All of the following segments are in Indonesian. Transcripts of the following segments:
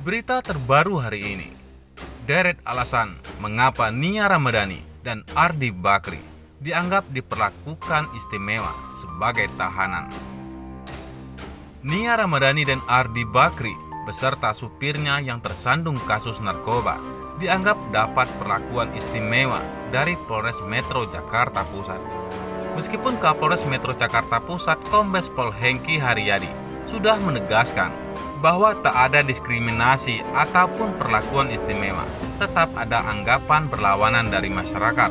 Berita terbaru hari ini. Deret alasan mengapa Nia Ramadhani dan Ardi Bakri dianggap diperlakukan istimewa sebagai tahanan. Nia Ramadhani dan Ardi Bakri beserta supirnya yang tersandung kasus narkoba dianggap dapat perlakuan istimewa dari Polres Metro Jakarta Pusat. Meskipun Kapolres Metro Jakarta Pusat Kombes Pol Hengki Haryadi sudah menegaskan bahwa tak ada diskriminasi ataupun perlakuan istimewa, tetap ada anggapan berlawanan dari masyarakat.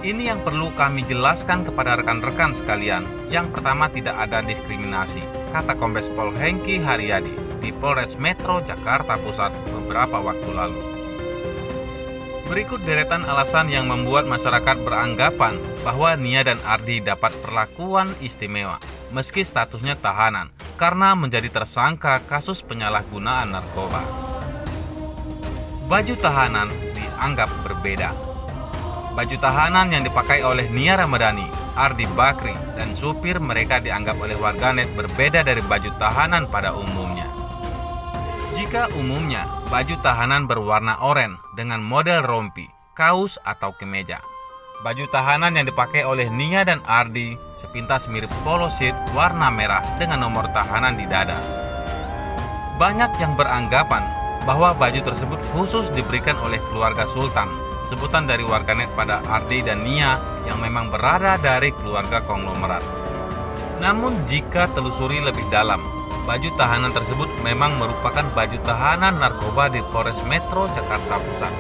Ini yang perlu kami jelaskan kepada rekan-rekan sekalian. Yang pertama, tidak ada diskriminasi, kata Kombes Pol Hengki Haryadi di Polres Metro Jakarta Pusat beberapa waktu lalu. Berikut deretan alasan yang membuat masyarakat beranggapan bahwa Nia dan Ardi dapat perlakuan istimewa meski statusnya tahanan karena menjadi tersangka kasus penyalahgunaan narkoba. Baju tahanan dianggap berbeda. Baju tahanan yang dipakai oleh Nia Ramadhani, Ardi Bakri, dan supir mereka dianggap oleh warganet berbeda dari baju tahanan pada umumnya. Jika umumnya baju tahanan berwarna oranye dengan model rompi, kaos atau kemeja. Baju tahanan yang dipakai oleh Nia dan Ardi sepintas mirip polo shirt warna merah dengan nomor tahanan di dada. Banyak yang beranggapan bahwa baju tersebut khusus diberikan oleh keluarga Sultan, sebutan dari warganet pada Ardi dan Nia yang memang berada dari keluarga konglomerat. Namun jika telusuri lebih dalam, baju tahanan tersebut memang merupakan baju tahanan narkoba di Polres Metro Jakarta Pusat.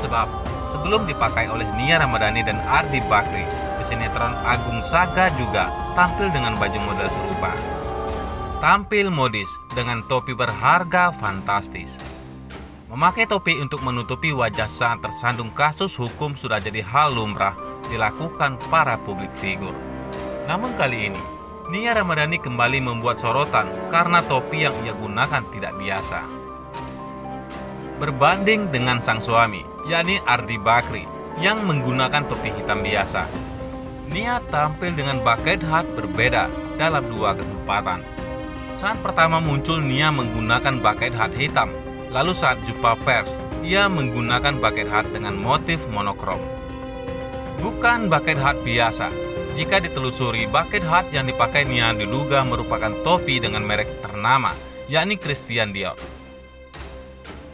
Sebab sebelum dipakai oleh Nia Ramadhani dan Ardi Bakri, pesinetron Agung Saga juga tampil dengan baju model serupa. Tampil modis dengan topi berharga fantastis. Memakai topi untuk menutupi wajah saat tersandung kasus hukum sudah jadi hal lumrah dilakukan para publik figur. Namun kali ini, Nia Ramadhani kembali membuat sorotan karena topi yang ia gunakan tidak biasa. Berbanding dengan sang suami, yakni Ardi Bakri, yang menggunakan topi hitam biasa. Nia tampil dengan bucket hat berbeda dalam dua kesempatan. Saat pertama muncul, Nia menggunakan bucket hat hitam. Lalu saat jumpa pers, ia menggunakan bucket hat dengan motif monokrom. Bukan bucket hat biasa. Jika ditelusuri, bucket hat yang dipakai Nia diduga merupakan topi dengan merek ternama, yakni Christian Dior.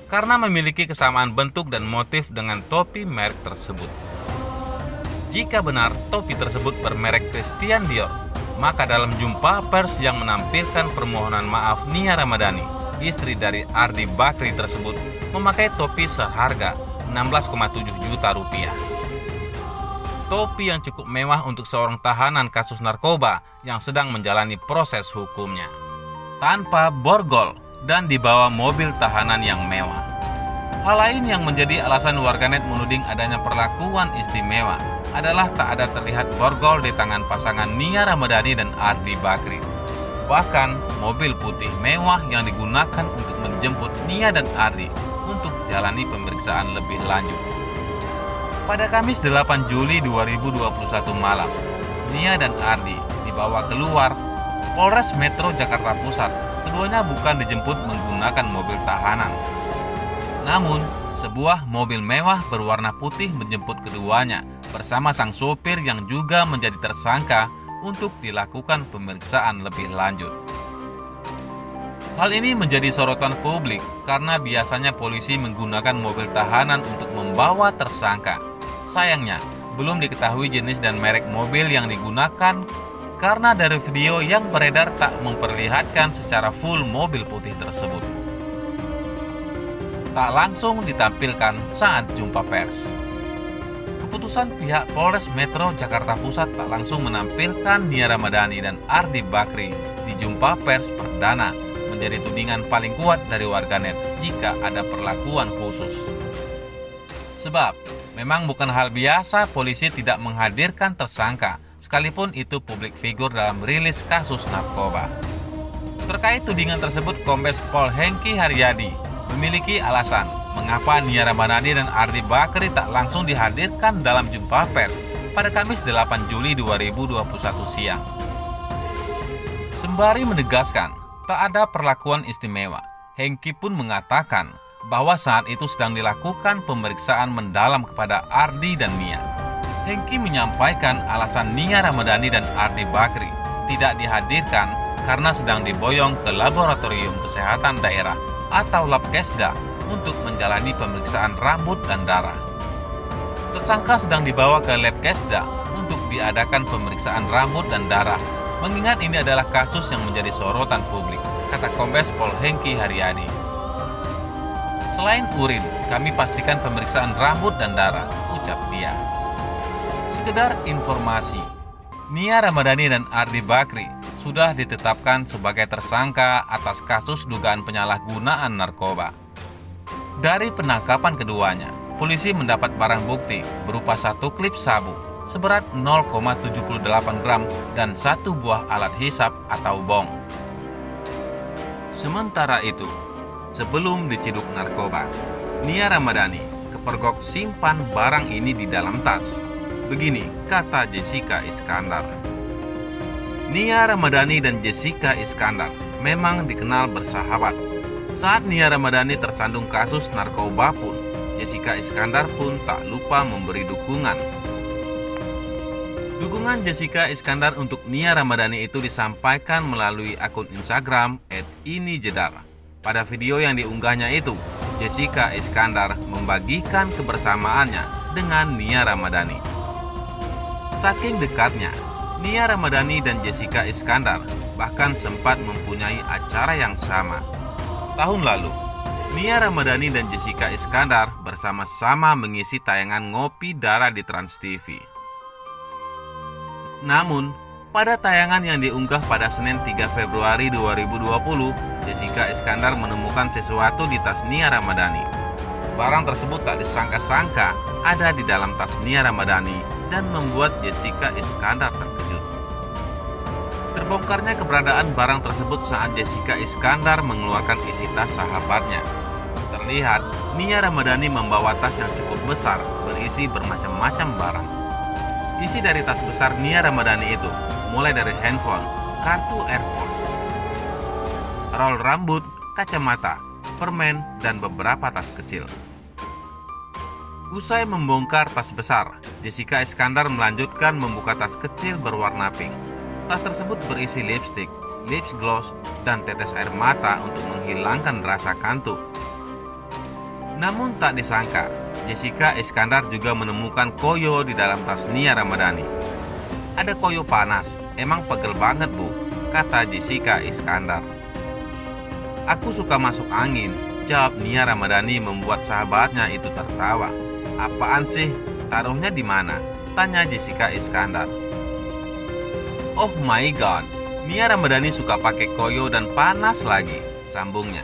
Karena memiliki kesamaan bentuk dan motif dengan topi merek tersebut. Jika benar topi tersebut bermerek Christian Dior, maka dalam jumpa pers yang menampilkan permohonan maaf, Nia Ramadhani, istri dari Ardi Bakri tersebut, memakai topi seharga 16,7 juta rupiah. Topi yang cukup mewah untuk seorang tahanan kasus narkoba yang sedang menjalani proses hukumnya. Tanpa borgol dan dibawa mobil tahanan yang mewah. Hal lain yang menjadi alasan warganet menuding adanya perlakuan istimewa adalah tak ada terlihat borgol di tangan pasangan Nia Ramadhani dan Ardi Bakri. Bahkan mobil putih mewah yang digunakan untuk menjemput Nia dan Ardi untuk jalani pemeriksaan lebih lanjut. Pada Kamis 8 Juli 2021 malam, Nia dan Ardi dibawa keluar Polres Metro Jakarta Pusat. Keduanya bukan dijemput menggunakan mobil tahanan. Namun, sebuah mobil mewah berwarna putih menjemput keduanya bersama sang sopir yang juga menjadi tersangka untuk dilakukan pemeriksaan lebih lanjut. Hal ini menjadi sorotan publik karena biasanya polisi menggunakan mobil tahanan untuk membawa tersangka. Sayangnya, belum diketahui jenis dan merek mobil yang digunakan karena dari video yang beredar tak memperlihatkan secara full mobil putih tersebut. Tak langsung ditampilkan saat jumpa pers. Keputusan pihak Polres Metro Jakarta Pusat tak langsung menampilkan Nia Ramadhani dan Ardi Bakri di jumpa pers perdana menjadi tudingan paling kuat dari warganet jika ada perlakuan khusus. Sebab, memang bukan hal biasa polisi tidak menghadirkan tersangka, sekalipun itu publik figur dalam rilis kasus narkoba. Terkait tudingan tersebut, Kombes Pol Hengki Haryadi memiliki alasan mengapa Nia Ramadhani dan Ardi Bakri tak langsung dihadirkan dalam jumpa pers pada Kamis 8 Juli 2021 siang. Sembari menegaskan tak ada perlakuan istimewa, Hengki pun mengatakan bahwa saat itu sedang dilakukan pemeriksaan mendalam kepada Ardi dan Nia. Hengki menyampaikan alasan Nia Ramadhani dan Ardi Bakri tidak dihadirkan karena sedang diboyong ke Laboratorium Kesehatan Daerah atau Labkesda untuk menjalani pemeriksaan rambut dan darah. Tersangka sedang dibawa ke Labkesda untuk diadakan pemeriksaan rambut dan darah, mengingat ini adalah kasus yang menjadi sorotan publik, kata Kombes Pol Hengki Haryadi. Selain urin, kami pastikan pemeriksaan rambut dan darah, ucap dia. Sekedar informasi, Nia Ramadhani dan Ardi Bakri sudah ditetapkan sebagai tersangka atas kasus dugaan penyalahgunaan narkoba. Dari penangkapan keduanya, polisi mendapat barang bukti berupa 1 klip sabu seberat 0,78 gram dan 1 buah alat hisap atau bong. Sementara itu, sebelum diciduk narkoba, Nia Ramadhani kepergok simpan barang ini di dalam tas. Begini kata Jessica Iskandar. Nia Ramadhani dan Jessica Iskandar memang dikenal bersahabat. Saat Nia Ramadhani tersandung kasus narkoba pun, Jessica Iskandar pun tak lupa memberi dukungan. Dukungan Jessica Iskandar untuk Nia Ramadhani itu disampaikan melalui akun Instagram @inijedar. Pada video yang diunggahnya itu, Jessica Iskandar membagikan kebersamaannya dengan Nia Ramadhani. Saking dekatnya, Nia Ramadhani dan Jessica Iskandar bahkan sempat mempunyai acara yang sama. Tahun lalu, Nia Ramadhani dan Jessica Iskandar bersama-sama mengisi tayangan Ngopi Dara di Trans TV. Namun, pada tayangan yang diunggah pada Senin 3 Februari 2020, Jessica Iskandar menemukan sesuatu di tas Nia Ramadhani. Barang tersebut tak disangka-sangka ada di dalam tas Nia Ramadhani dan membuat Jessica Iskandar terkejut. Terbongkarnya keberadaan barang tersebut saat Jessica Iskandar mengeluarkan isi tas sahabatnya. Terlihat, Nia Ramadhani membawa tas yang cukup besar berisi bermacam-macam barang. Isi dari tas besar Nia Ramadhani itu mulai dari handphone, kartu airport, roll rambut, kacamata, permen, dan beberapa tas kecil. Usai membongkar tas besar, Jessica Iskandar melanjutkan membuka tas kecil berwarna pink. Tas tersebut berisi lipstik, lips gloss, dan tetes air mata untuk menghilangkan rasa kantuk. Namun tak disangka, Jessica Iskandar juga menemukan koyo di dalam tas Nia Ramadhani. Ada koyo panas, emang pegel banget bu, kata Jessica Iskandar. Aku suka masuk angin, jawab Nia Ramadhani membuat sahabatnya itu tertawa. Apaan sih? Taruhnya di mana? Tanya Jessica Iskandar. Oh my god, Nia Ramadhani suka pakai koyo dan panas lagi, sambungnya.